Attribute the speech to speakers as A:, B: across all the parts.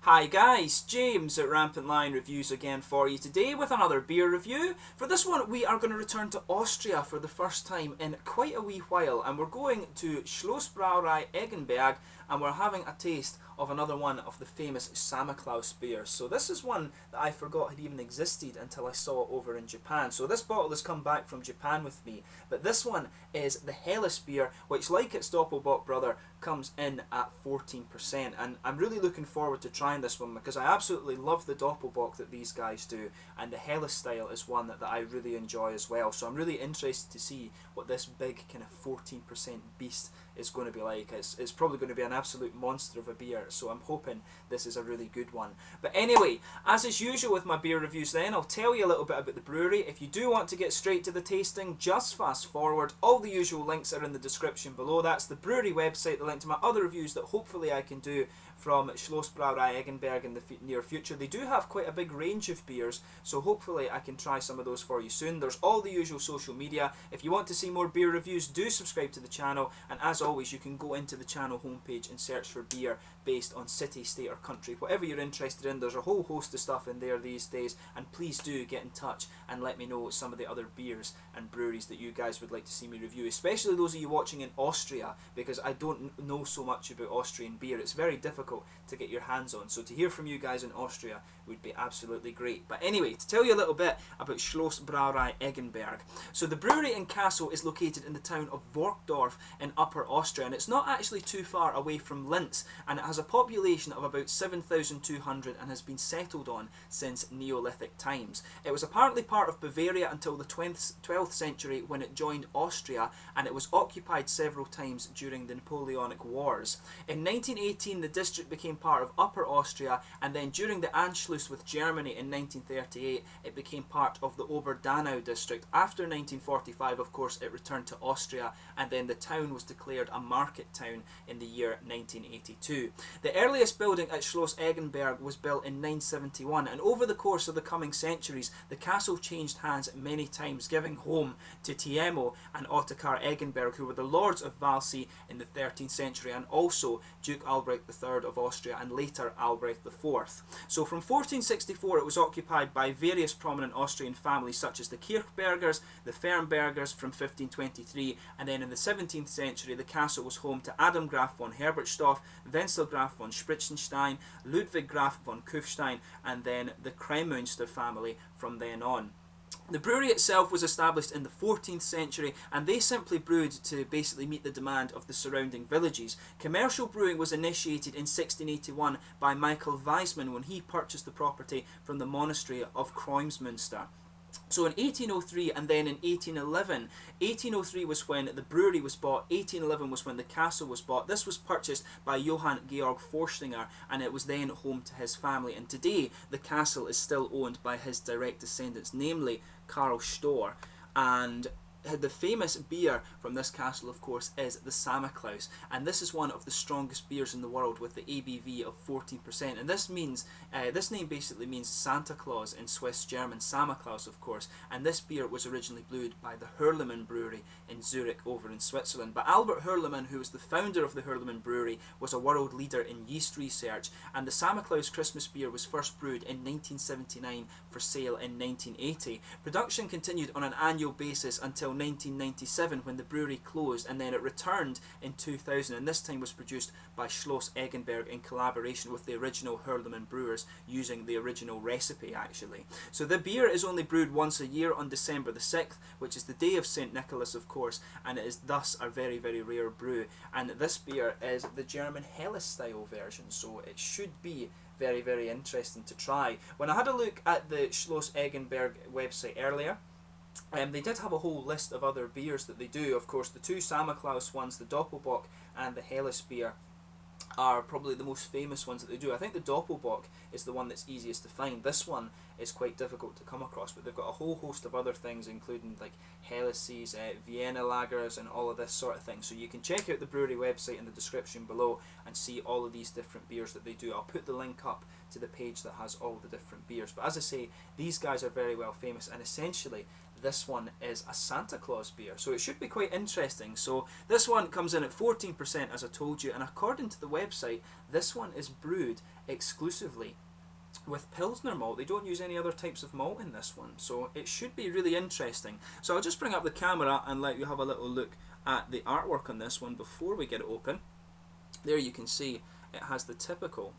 A: Hi guys, James at RampantLionReviews again for you today with another beer review. For this one we are going to return to Austria for the first time in quite a wee while, and we're going to Schloss Brauerei Eggenberg and we're having a taste of another one of the famous Samichlaus beers. So this is one that I forgot had even existed until I saw it over in Japan. So this bottle has come back from Japan with me, but this one is the Shloss beer, which like its Doppelbock brother comes in at 14%, and I'm really looking forward to trying this one because I absolutely love the Doppelbock that these guys do, and the Shloss style is one that I really enjoy as well. So I'm really interested to see what this big kind of 14% beast is going to be like. It's probably going to be an absolute monster of a beer, so I'm hoping this is a really good one. But anyway, as is usual with my beer reviews then, I'll tell you a little bit about the brewery. If you do want to get straight to the tasting, just fast forward. All the usual links are in the description below. That's the brewery website, the link to my other reviews that hopefully I can do from Schloss Brauerei Eggenberg in the near future. They do have quite a big range of beers, so hopefully I can try some of those for you soon. There's all the usual social media. If you want to see more beer reviews, do subscribe to the channel, and as always you can go into the channel homepage and search for beer based on city, state or country. Whatever you're interested in, there's a whole host of stuff in there these days, and please do get in touch and let me know some of the other beers and breweries that you guys would like to see me review, especially those of you watching in Austria, because I don't know so much about Austrian beer. It's very difficult to get your hands on, so to hear from you guys in Austria would be absolutely great. But anyway, to tell you a little bit about Schloss Brauerei Eggenberg. So the brewery and castle is located in the town of Vorchdorf in Upper Austria, and it's not actually too far away from Linz, and it has a population of about 7,200 and has been settled on since Neolithic times. It was apparently part of Bavaria until the 12th century when it joined Austria, and it was occupied several times during the Napoleonic Wars. In 1918 the district became part of Upper Austria, and then during the Anschluss with Germany in 1938 it became part of the Oberdannau district. After 1945, of course, it returned to Austria, and then the town was declared a market town in the year 1982. The earliest building at Schloss Eggenberg was built in 971, and over the course of the coming centuries the castle changed hands many times, giving home to Tiemo and Ottokar Eggenberg, who were the lords of Valsey in the 13th century, and also Duke Albrecht III of Austria and later Albrecht IV. So from 1464 it was occupied by various prominent Austrian families such as the Kirchbergers, the Fernbergers from 1523, and then in the 17th century the castle was home to Adam Graf von Herbertstoff, Wenzel Graf von Spritzenstein, Ludwig Graf von Kufstein, and then the Kremünster family from then on. The brewery itself was established in the 14th century, and they simply brewed to basically meet the demand of the surrounding villages. Commercial brewing was initiated in 1681 by Michael Weismann when he purchased the property from the monastery of Kreuzmünster. So in 1803 and then in 1811, 1803 was when the brewery was bought, 1811 was when the castle was bought. This was purchased by Johann Georg Forstinger, and it was then home to his family, and today the castle is still owned by his direct descendants, namely Karl Storr. And the famous beer from this castle, of course, is the Samichlaus, and this is one of the strongest beers in the world with the ABV of 14%. And this means this name basically means Santa Claus in Swiss German, Samichlaus, of course. And this beer was originally brewed by the Hürlimann Brewery in Zurich, over in Switzerland. But Albert Hürlimann, who was the founder of the Hürlimann Brewery, was a world leader in yeast research. And the Samichlaus Christmas beer was first brewed in 1979 for sale in 1980. Production continued on an annual basis until 1997 when the brewery closed, and then it returned in 2000, and this time was produced by Schloss Eggenberg in collaboration with the original Hürlimann brewers, using the original recipe actually. So the beer is only brewed once a year on December the 6th, which is the day of St. Nicholas, of course, and it is thus a very, very rare brew. And this beer is the German Helles style version, so it should be very, very interesting to try. When I had a look at the Schloss Eggenberg website earlier, they did have a whole list of other beers that they do. Of course, the two Samichlaus ones, the Doppelbock and the Helles beer, are probably the most famous ones that they do. I think the Doppelbock is the one that's easiest to find. This one is quite difficult to come across, but they've got a whole host of other things, including like Helles's, Vienna lagers, and all of this sort of thing. So you can check out the brewery website in the description below and see all of these different beers that they do. I'll put the link up to the page that has all the different beers. But as I say, these guys are very well famous, and essentially this one is a Santa Claus beer, so it should be quite interesting. So this one comes in at 14%, as I told you, and according to the website, this one is brewed exclusively with Pilsner malt. They don't use any other types of malt in this one, so it should be really interesting. So I'll just bring up the camera and let you have a little look at the artwork on this one before we get it open. There you can see it has the typical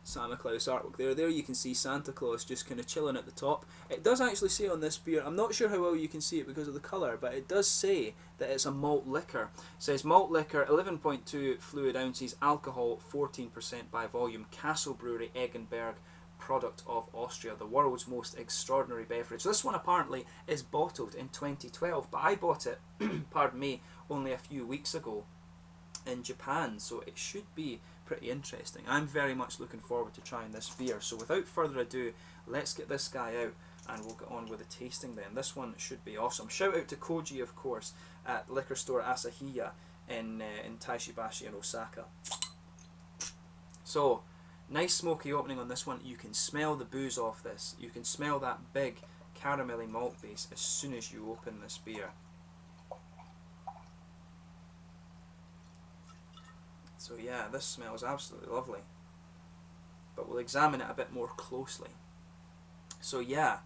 A: Samichlaus artwork there. There you can see Santa Claus just kind of chilling at the top. It does actually say on this beer, I'm not sure how well you can see it because of the colour, but it does say that it's a malt liquor. It says malt liquor, 11.2 fluid ounces, alcohol 14% by volume, Castle Brewery Eggenberg, product of Austria, the world's most extraordinary beverage. This one apparently is bottled in 2012, but I bought it, pardon me, only a few weeks ago in Japan, so it should be pretty interesting. I'm very much looking forward to trying this beer. So without further ado, let's get this guy out and we'll get on with the tasting then. This one should be awesome. Shout out to Koji, of course, at liquor store Asahiya in Taishibashi in Osaka. So, nice smoky opening on this one. You can smell the booze off this. You can smell that big caramelly malt base as soon as you open this beer. So yeah, this smells absolutely lovely. But we'll examine it a bit more closely. So yeah,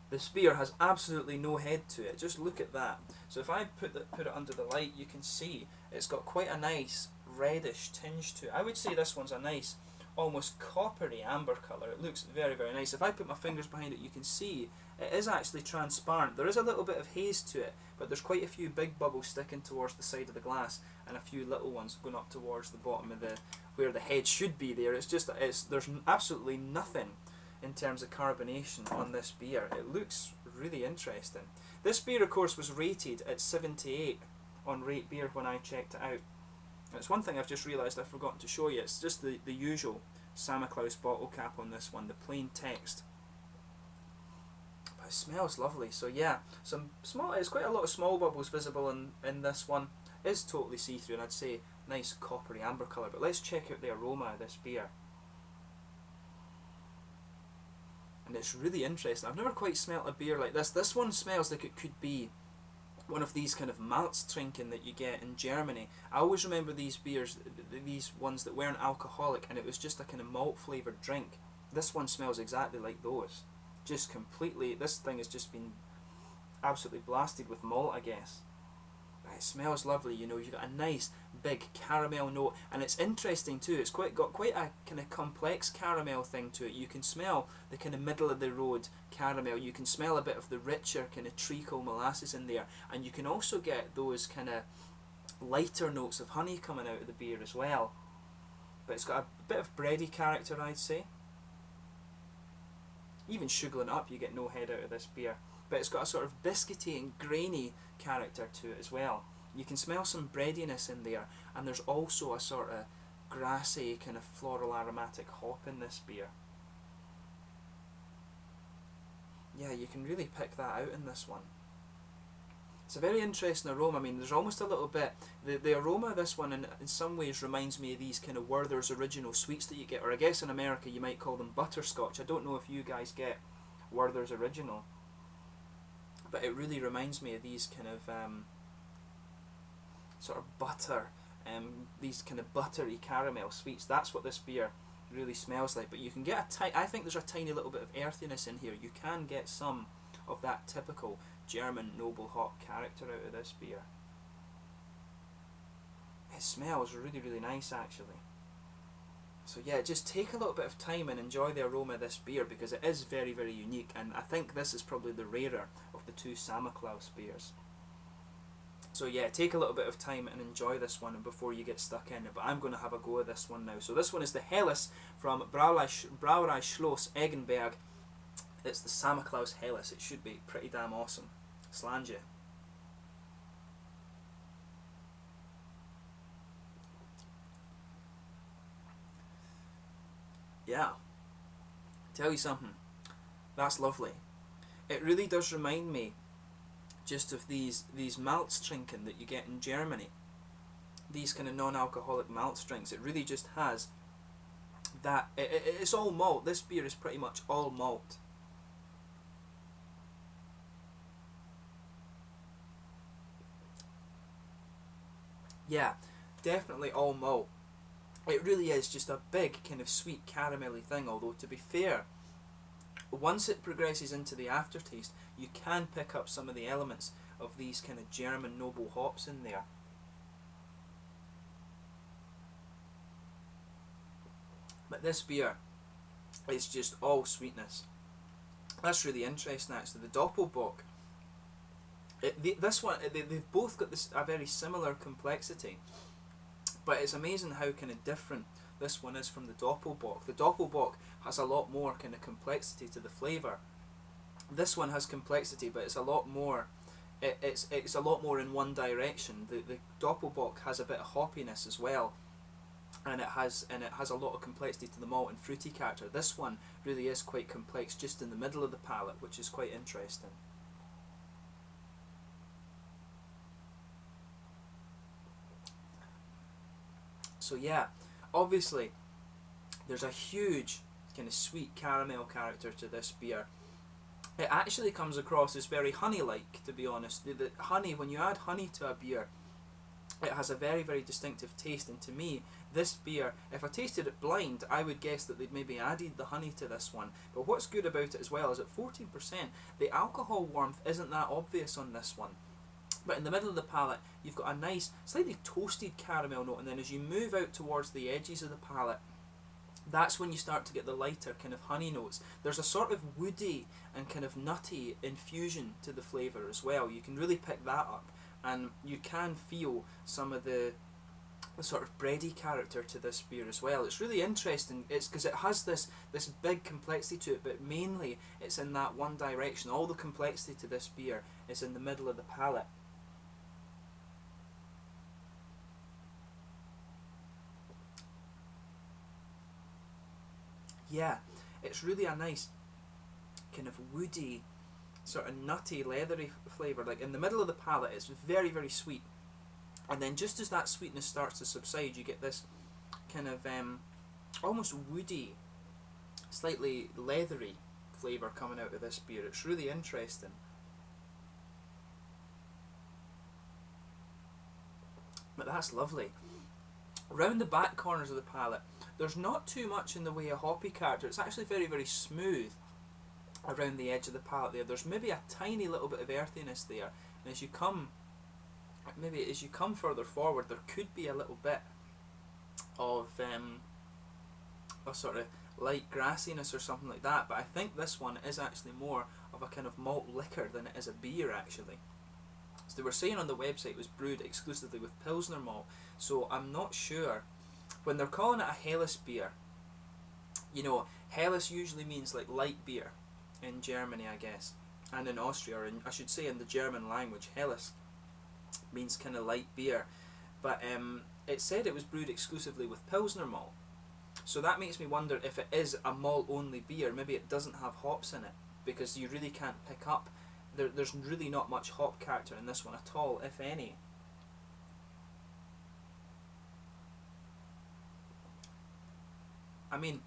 A: this beer has absolutely no head to it. Just look at that. So if I put it under the light, you can see it's got quite a nice reddish tinge to it. I would say this one's a nice, almost coppery amber colour. It looks very, very nice. If I put my fingers behind it, you can see it is actually transparent. There is a little bit of haze to it, but there's quite a few big bubbles sticking towards the side of the glass and a few little ones going up towards the bottom of the, where the head should be there. It's just, there's absolutely nothing in terms of carbonation on this beer. It looks really interesting. This beer, of course, was rated at 78 on Rate Beer when I checked it out. And it's one thing I've just realised I've forgotten to show you. It's just the usual Samichlaus bottle cap on this one, the plain text. But it smells lovely. So yeah, it's quite a lot of small bubbles visible in this one. It is totally see-through, and I'd say nice coppery amber colour. But let's check out the aroma of this beer. And it's really interesting. I've never quite smelt a beer like this. This one smells like it could be one of these kind of Malztrinken that you get in Germany. I always remember these beers, these ones that weren't alcoholic, and it was just a kind of malt flavoured drink. This one smells exactly like those. Just completely, this thing has just been absolutely blasted with malt, I guess. But it smells lovely, you know, you've got a nice big caramel note, and it's interesting too, it's got quite a kind of complex caramel thing to it. You can smell the kind of middle of the road caramel, you can smell a bit of the richer kind of treacle molasses in there, and you can also get those kind of lighter notes of honey coming out of the beer as well. But it's got a bit of bready character, I'd say. Even sugaring up, you get no head out of this beer. But it's got a sort of biscuity and grainy character to it as well. You can smell some breadiness in there, and there's also a sort of grassy kind of floral aromatic hop in this beer. Yeah, you can really pick that out in this one. It's a very interesting aroma. I mean, there's almost a little bit, the aroma of this one in some ways reminds me of these kind of Werther's original sweets that you get, or I guess in America you might call them butterscotch. I don't know if you guys get Werther's original, but it really reminds me of these kind of sort of butter, these kind of buttery caramel sweets. That's what this beer really smells like. But you can get I think there's a tiny little bit of earthiness in here. You can get some of that typical German noble hop character out of this beer. It smells really, really nice actually. So yeah, just take a little bit of time and enjoy the aroma of this beer, because it is very, very unique, and I think this is probably the rarer of the two Samichlaus beers. So yeah, take a little bit of time and enjoy this one before you get stuck in it, but I'm going to have a go at this one now. So this one is the Helles from Brauerei Schloss Eggenberg. It's the Samichlaus Helles. It should be pretty damn awesome. Slange. Yeah, tell you something, that's lovely. It really does remind me just of these Malztrinken that you get in Germany, these kind of non-alcoholic malt drinks. It really just has that, it's all malt. This beer is pretty much all malt. Yeah, definitely all malt. It really is just a big kind of sweet caramelly thing, although to be fair, once it progresses into the aftertaste, you can pick up some of the elements of these kind of German noble hops in there. But this beer is just all sweetness. That's really interesting actually. The Doppelbock, this one, they've both got a very similar complexity, but it's amazing how kind of different this one is from the Doppelbock. The Doppelbock has a lot more kind of complexity to the flavour. This one has complexity, but it's a lot more. It's a lot more in one direction. The Doppelbock has a bit of hoppiness as well, and it has a lot of complexity to the malt and fruity character. This one really is quite complex, just in the middle of the palate, which is quite interesting. So yeah, obviously there's a huge kind of sweet caramel character to this beer. It actually comes across as very honey-like, to be honest. The honey, when you add honey to a beer, it has a very, very distinctive taste, and to me, this beer, if I tasted it blind, I would guess that they'd maybe added the honey to this one. But what's good about it as well is at 14%, the alcohol warmth isn't that obvious on this one. But in the middle of the palate, you've got a nice, slightly toasted caramel note, and then as you move out towards the edges of the palate, that's when you start to get the lighter kind of honey notes. There's a sort of woody and kind of nutty infusion to the flavour as well. You can really pick that up, and you can feel some of the sort of bready character to this beer as well. It's really interesting. It's because it has this big complexity to it, but mainly it's in that one direction. All the complexity to this beer is in the middle of the palate. Yeah, it's really a nice kind of woody, sort of nutty, leathery flavour. Like in the middle of the palate, it's very, very sweet, and then just as that sweetness starts to subside, you get this kind of almost woody, slightly leathery flavour coming out of this beer. It's really interesting. But that's lovely. Round the back corners of the palate, there's not too much in the way of hoppy character. It's actually very, very smooth around the edge of the palate there. There's maybe a tiny little bit of earthiness there, and as you come further forward, there could be a little bit of a sort of light grassiness or something like that, but I think this one is actually more of a kind of malt liquor than it is a beer actually. So they were saying on the website it was brewed exclusively with Pilsner malt, so I'm not sure. When they're calling it a Helles beer, you know, Helles usually means like light beer in Germany, I guess, and in Austria, or I should say in the German language, Helles means kind of light beer. But it said it was brewed exclusively with Pilsner malt, so that makes me wonder if it is a malt only beer, maybe it doesn't have hops in it, because you really can't pick up, there's really not much hop character in this one at all, if any. I mean,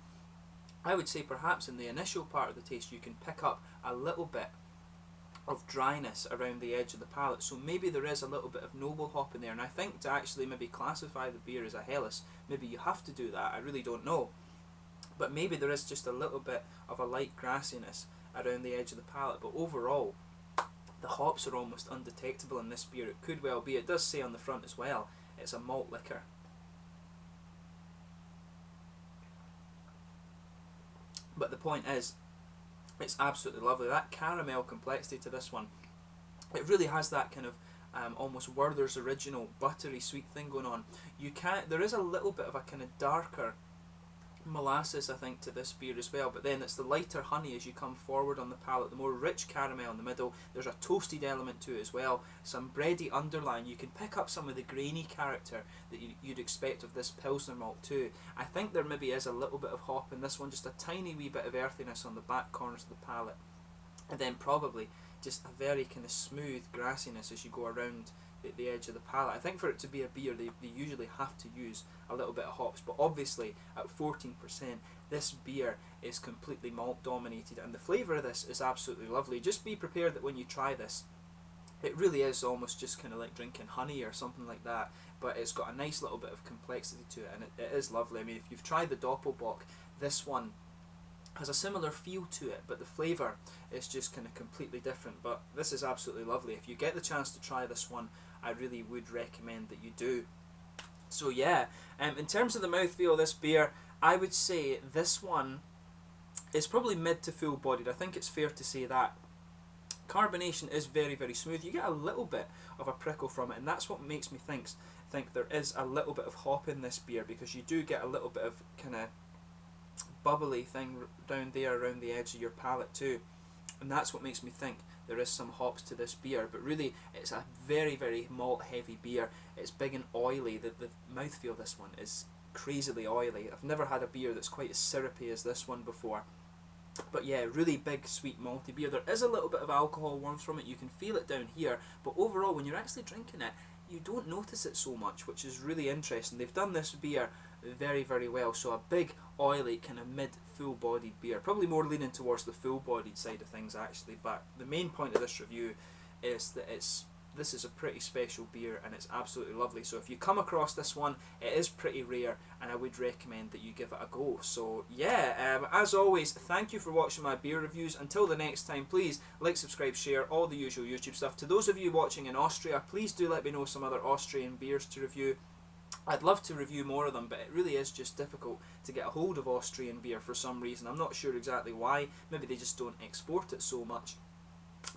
A: I would say perhaps in the initial part of the taste you can pick up a little bit of dryness around the edge of the palate, so maybe there is a little bit of noble hop in there, and I think to actually maybe classify the beer as a Helles, maybe you have to do that, I really don't know. But maybe there is just a little bit of a light grassiness around the edge of the palate, but overall the hops are almost undetectable in this beer. It could well be, it does say on the front as well, it's a malt liquor. But the point is, it's absolutely lovely. That caramel complexity to this one, it really has that kind of almost Werther's original buttery sweet thing going on. There is a little bit of a kind of darker molasses, I think, to this beer as well, but then it's the lighter honey as you come forward on the palate, the more rich caramel in the middle. There's a toasted element to it as well, some bready underline. You can pick up some of the grainy character that you'd expect of this Pilsner malt too. I think there maybe is a little bit of hop in this one, just a tiny wee bit of earthiness on the back corners of the palate, and then probably just a very kind of smooth grassiness as you go around the edge of the palate. I think for it to be a beer, they usually have to use a little bit of hops, but obviously at 14%, this beer is completely malt dominated, and the flavour of this is absolutely lovely. Just be prepared that when you try this, It really is almost just kind of like drinking honey or something like that, but it's got a nice little bit of complexity to it, and it is lovely. I mean, if you've tried the Doppelbock, this one has a similar feel to it, but the flavour is just kind of completely different. But this is absolutely lovely. If you get the chance to try this one, I really would recommend that you do. So yeah, in terms of the mouthfeel of this beer, I would say this one is probably mid to full bodied. I think it's fair to say that. Carbonation is very, very smooth. You get a little bit of a prickle from it, and that's what makes me think there is a little bit of hop in this beer, because you do get a little bit of kind of bubbly thing down there around the edge of your palate too, and that's what makes me think there is some hops to this beer. But really, it's a very, very malt heavy beer. It's big and oily. The mouthfeel of this one is crazily oily. I've never had a beer that's quite as syrupy as this one before. But yeah, really big, sweet, malty beer. There is a little bit of alcohol warmth from it. You can feel it down here. But overall, when you're actually drinking it, you don't notice it so much, which is really interesting. They've done this beer very, very well. So a big, oily, kind of mid-full-bodied beer. Probably more leaning towards the full-bodied side of things, actually. But the main point of this review is that this is a pretty special beer, and it's absolutely lovely. So if you come across this one, it is pretty rare, and I would recommend that you give it a go. So yeah, as always, thank you for watching my beer reviews. Until the next time, please like, subscribe, share, all the usual YouTube stuff. To those of you watching in Austria, please do let me know some other Austrian beers to review. I'd love to review more of them, but it really is just difficult to get a hold of Austrian beer for some reason. I'm not sure exactly why. Maybe they just don't export it so much.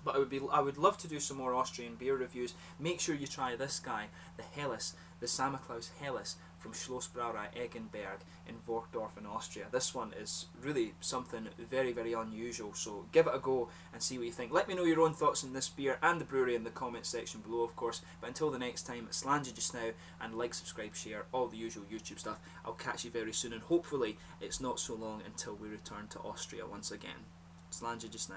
A: But I would love to do some more Austrian beer reviews. Make sure you try this guy, the Helles, the Samichlaus Helles from Schloss Brauerei Eggenberg in Vorchdorf in Austria. This one is really something very, very unusual, so give it a go and see what you think. Let me know your own thoughts on this beer and the brewery in the comments section below, of course. But until the next time, slange just now, and like, subscribe, share, all the usual YouTube stuff. I'll catch you very soon, and hopefully it's not so long until we return to Austria once again. Slange just now.